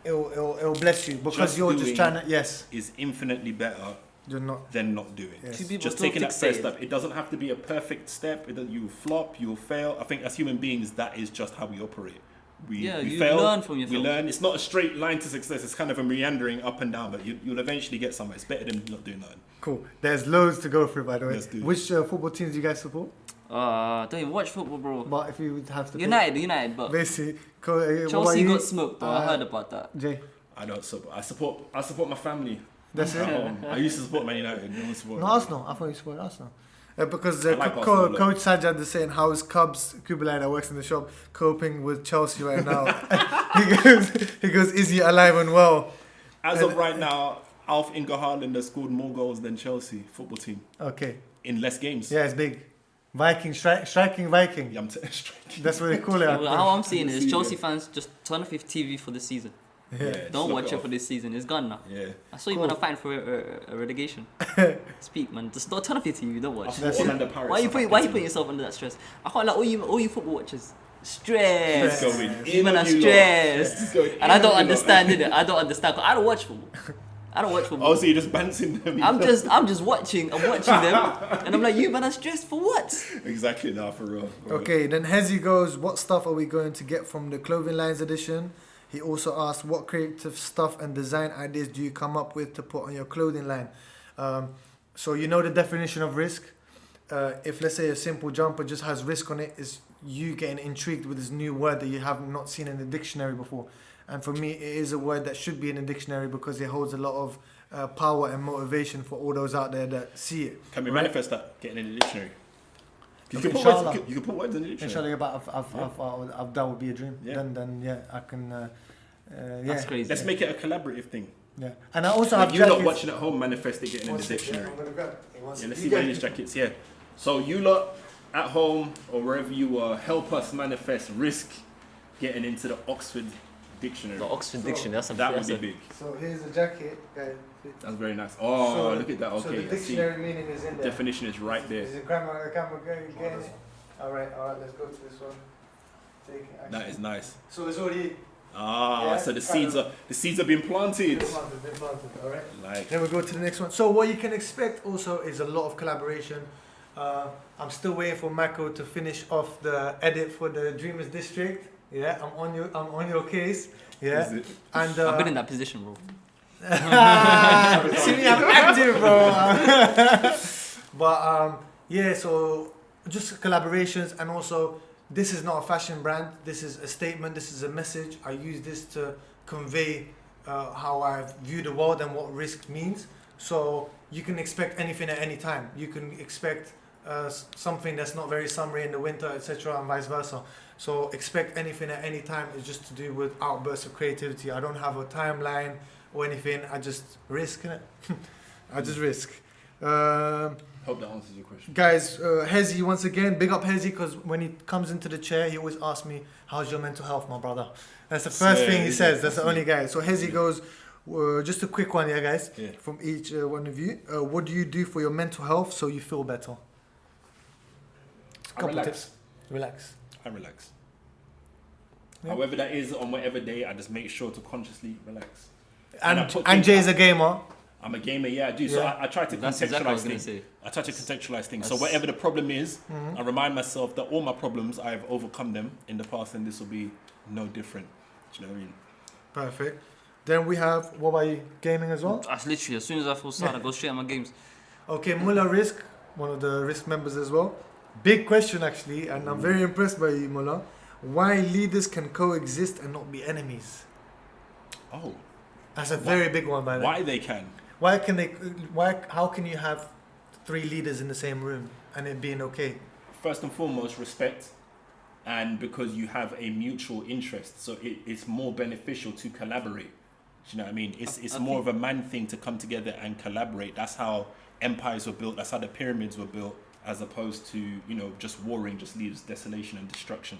it'll bless you because Just you're just doing- trying to. Yes, Is infinitely better you're not. than not doing. Yes. Two people Just still taking that first fixated. step. It doesn't have to be a perfect step. You'll flop, you'll fail. I think as human beings, that is just how we operate. we you fail, learn from your we failures. learn. It's not a straight line to success. It's kind of a meandering up and down, but you'll eventually get somewhere. It's better than not doing nothing. Cool. There's loads to go through, by the way. Let's do it. Which football teams do you guys support? Don't even watch football, bro. But if you would have to pick- United, but basically, Chelsea got smoked though. I heard about that. Jay, I don't support. I support my family. that's At it. home. I used to support Man United. No one support No, Arsenal. I thought you support Arsenal. Because I like Arsenal a lot. Coach Sajjad is saying how is Cubs Kubilai that works in the shop coping with Chelsea right now. he goes, is he alive and well? As of right now, Alf Inge Haaland has scored more goals than Chelsea football team Okay. in less games. Yeah, it's big. Viking, striking Viking. Yeah, I'm striking. That's what they call it. Well, how I'm seeing it is Chelsea fans just turn off your TV for this season. Yeah. just Don't lock watch it off. for this season. It's gone now. Yeah. I saw you Cool. want to fight for a relegation. Speak, man. Just don't turn off your TV. Don't I watch. support Orlando Pirates. Why you South putting African yourself under that stress? I can't like all you football watchers. Stress. It's going You in man on are you lot. stressed. It's going And I in don't on you lot. understand it. I don't understand. 'Cause I don't watch football. I don't watch football. Oh, so you're just bouncing them. I'm just watching. I'm watching them, and I'm like, you man are stressed for what? Exactly, now for real. Okay, then Hezi goes, what stuff are we going to get from the Clothing Lines edition? He also asked, what creative stuff and design ideas do you come up with to put on your clothing line? So you know the definition of risk. If let's say a simple jumper just has risk on it, is you getting intrigued with this new word that you have not seen in the dictionary before. And for me, it is a word that should be in the dictionary because it holds a lot of power and motivation for all those out there that see it. Can we Right. manifest that getting in the dictionary? You Okay, can, put inshallah. words, you can put words in the dictionary. Inshallah, but I've that would be a dream. Yeah. Then yeah, I can. Yeah. That's crazy. Let's make it a collaborative thing. Yeah, and I also Like have you lot jackets. watching at home, manifest it getting in One the sec, dictionary. I'm gonna grab it. One Yeah, sec. let's You see get Wayne's it. jackets. Yeah. So you lot at home or wherever you are, help us manifest risk getting into the Oxford dictionary. The Oxford So, Dictionary. That would be big. So here's a jacket, guys. That's very nice. Oh, So- look at that. So Okay, the I see. dictionary meaning is in there. Definition is right there. Is the camera getting it? All right. Let's go to this one. Take it. That is nice. So it's already Ah, Yeah, so the kind seeds are being planted. been planted. All right. Like Then we go to the next one. So what you can expect also is a lot of collaboration. I'm still waiting for Maco to finish off the edit for the Dreamers District. Yeah, I'm on your case. Yeah, is it? and I've been in that position, bro. see me, I'm active, bro. But yeah, so just collaborations, and also this is not a fashion brand. This is a statement. This is a message. I use this to convey how I view the world and what risk means. So you can expect anything at any time. You can expect something that's not very summery in the winter, etc., and vice versa. So expect anything at any time. It's just to do with outbursts of creativity. I don't have a timeline or anything. I just risk it. I just risk. Hope that answers your question. Guys, Hezi, once again, big up Hezi, because when he comes into the chair, he always asks me, how's your mental health, my brother? That's the first Yeah, thing he is says. it? That's the only guy. So Hezi Yeah. goes, just a quick one, yeah, guys, Yeah. from each one of you. What do you do for your mental health so you feel better? I relax. tips. Relax. I relax. Yeah. However that is, on whatever day, I just make sure to consciously relax. And I And, put and things- Jay's a gamer. I'm a gamer, yeah, I do. So Yeah. I try to That's exactly what I was contextualize gonna things. say. I try to contextualize things. So That's- whatever the problem is, Mhm. I remind myself that all my problems, I have overcome them in the past, and this will be no different. Do you know what I mean? Perfect. Then we have, what about you, gaming as well? That's literally as soon as I feel sad, I go straight on my games. Okay, Mullah Rizk, one of the Rizk members as well. Big question actually, and I'm very impressed by you, Mullah. Why leaders can coexist and not be enemies? Oh, That's a very big one, by the way. why they can? Why can they? How can you have 3 leaders in the same room and it being okay? First and foremost, respect, and because you have a mutual interest, so it's more beneficial to collaborate. Do you know what I mean? It's I more think- of a man thing to come together and collaborate. That's how empires were built. That's how the pyramids were built, as opposed to just warring just leaves desolation and destruction.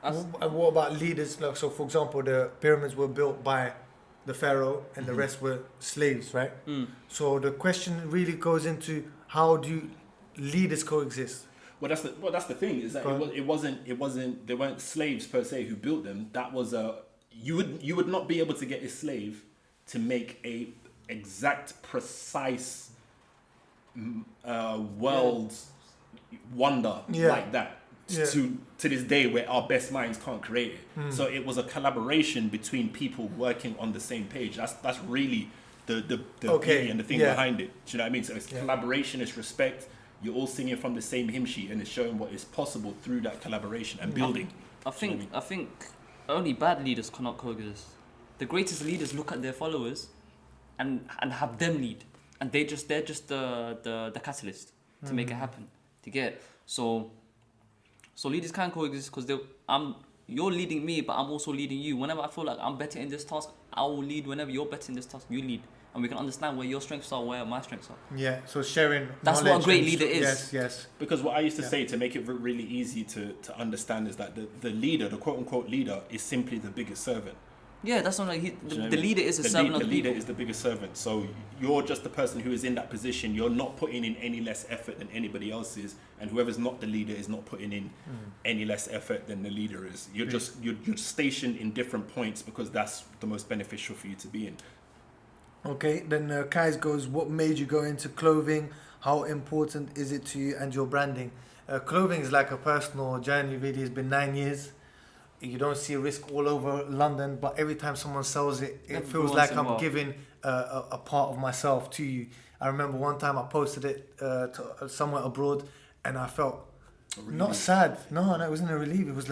That's- And what about leaders? Like, so, for example, the pyramids were built by the pharaoh, and the Mhm. rest were slaves, right? Mm. So the question really goes into how do leaders coexist? Well, that's the thing is that Go on. it wasn't they weren't slaves per se who built them. That was you would not be able to get a slave to make a exact precise world wonder Yeah. like that. Yeah. to this day where our best minds can't create it. Mm. So it was a collaboration between people working on the same page. That's really the Okay, beauty and the thing yeah. behind it. Do you know what I mean? So it's Yeah. collaboration, it's respect. You're all singing from the same hymn sheet, and it's showing what is possible through that collaboration and building. I think only bad leaders cannot coexist. The greatest leaders look at their followers and have them lead, and they're just the catalyst to make it happen, to get it. So leaders can coexist because you're leading me, but I'm also leading you. Whenever I feel like I'm better in this task, I will lead. Whenever you're better in this task, you lead, and we can understand where your strengths are, where my strengths are. Yeah, so sharing. That's what a knowledge great and leader is. Yes, yes. Because what I used to Yeah. say to make it really easy to understand is that the leader, the quote unquote leader, is simply the biggest servant. Yeah, that's not like Do you know what I the mean? leader is a servant of The the leader people. is the biggest servant. So you're just the person who is in that position. You're not putting in any less effort than anybody else is, and whoever's not the leader is not putting in any less effort than the leader is. You're just you're stationed in different points because that's the most beneficial for you to be in. Okay, then Kais goes, what made you go into clothing? How important is it to you and your branding? Clothing is like a personal journey, really. It's been 9 years. You don't see Rizk all over London, but every time someone sells it, it Every feels once like in a I'm while. giving a part of myself to you. I remember one time I posted it to somewhere abroad, and I felt not sad. No, it wasn't a relief. It was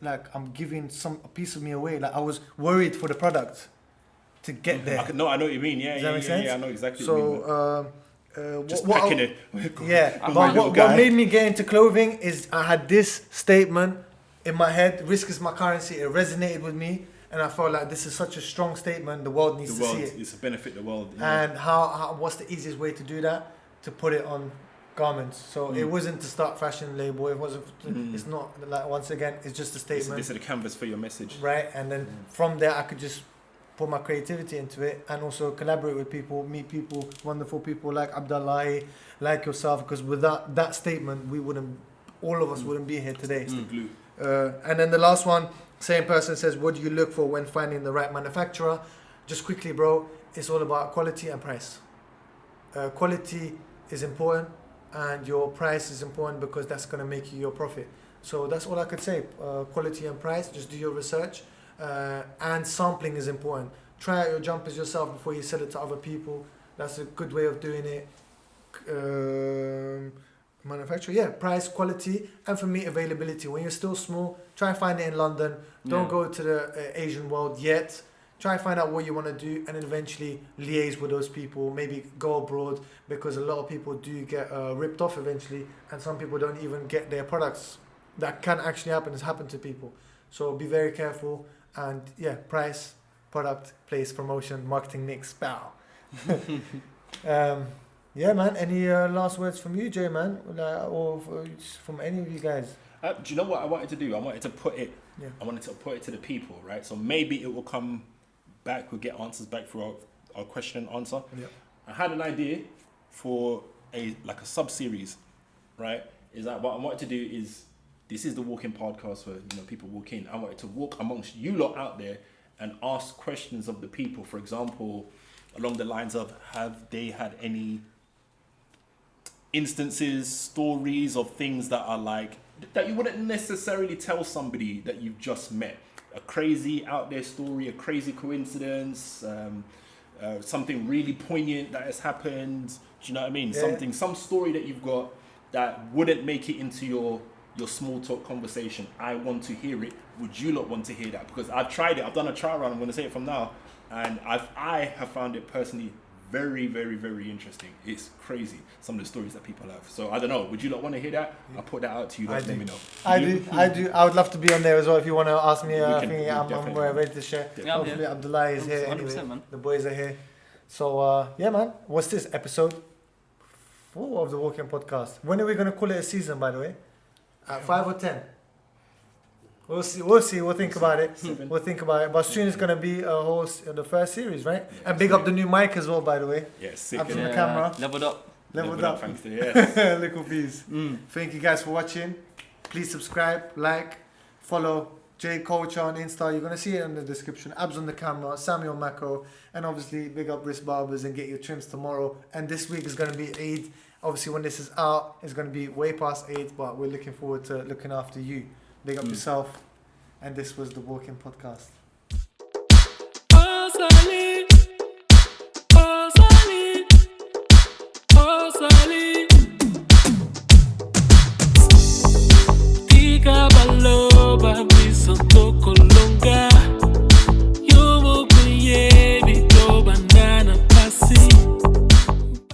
like I'm giving a piece of me away. Like I was worried for the product to get there. I know what you mean. Yeah, Does that make sense? yeah. I know exactly what you mean. So, Just what packing it. yeah, I'm but a little what made me get into clothing is I had this statement in my head: "Risk is my currency." It resonated with me, and I felt like this is such a strong statement. The world needs The world, to see it. it's a benefit the world. Yeah. And what's the easiest way to do that? To put it on garments. So it wasn't to start fashion label. It wasn't. It's not like, once again, it's just a statement, This is the canvas for your message. right? And then from there, I could just put my creativity into it and also collaborate with people, meet people, wonderful people like Abdullah, like yourself, because without that statement, all of us wouldn't be here today. It's the glue. And then the last one, same person says, what do you look for when finding the right manufacturer? Just quickly, bro, it's all about quality and price. Quality is important and your price is important because that's going to make you your profit. So that's all I could say. Quality and price, just do your research. And sampling is important. Try out your jumpers yourself before you sell it to other people. That's a good way of doing it. Manufacturer, yeah, price, quality, and for me, availability. When you're still small, try and find it in London. Don't go to the Asian world yet. Try and find out what you want to do, and then eventually liaise with those people. Maybe go abroad, because a lot of people do get ripped off eventually, and some people don't even get their products. That can actually happen. It's happened to people. So be very careful. And yeah, price, product, place, promotion, marketing mix, bow. Yeah, man. Any last words from you, Jay, man, or from any of you guys? Do you know what I wanted to do? I wanted to put it. Yeah. I wanted to put it to the people, right? So maybe it will come back. We'll get answers back for our question and answer. Yeah. I had an idea for a sub series, right? Is that what I wanted to do is. This is the walk-in podcast where people walk in. I wanted to walk amongst you lot out there and ask questions of the people. For example, along the lines of, have they had any instances, stories of things that are like that you wouldn't necessarily tell somebody that you've just met? A crazy out there story, a crazy coincidence, something really poignant that has happened. Do you know what I mean? Yeah. Some story that you've got that wouldn't make it into your small talk conversation. I want to hear it. Would you lot want to hear that? Because I've tried it. I've done a trial run. I'm going to say it from now, and I have found it personally very, very, very interesting. It's crazy, some of the stories that people have. So I don't know. Would you lot want to hear that? I'll put that out to you. Let me know. I do. I would love to be on there as well. If you want to ask me, I'm definitely. ready to share. Definitely. Hopefully, Abdullah is here 100%, anyway. man. The boys are here. So yeah, man. What's this, episode 4 of the Walk-In Podcast? When are we going to call it a season, by the way? 5 or 10? We'll see. We'll think about it. 7. We'll think about it. But soon it's gonna be the first series, right? Yeah, and big up the new mic as well, by the way. Yeah, sick. Up to innit? the camera. Leveled up. Leveled up. Thanks to yes. Little peas. Thank you guys for watching. Please subscribe, like, follow J Culture on Insta. You're gonna see it in the description. Abs on the camera. Samuel Maco, and obviously big up Rizk Barbers and get your trims tomorrow. And this week is gonna be Eid. Obviously, when this is out, it's going to be way past 8, but we're looking forward to looking after you. Big up yourself. And this was the Walk-In Podcast.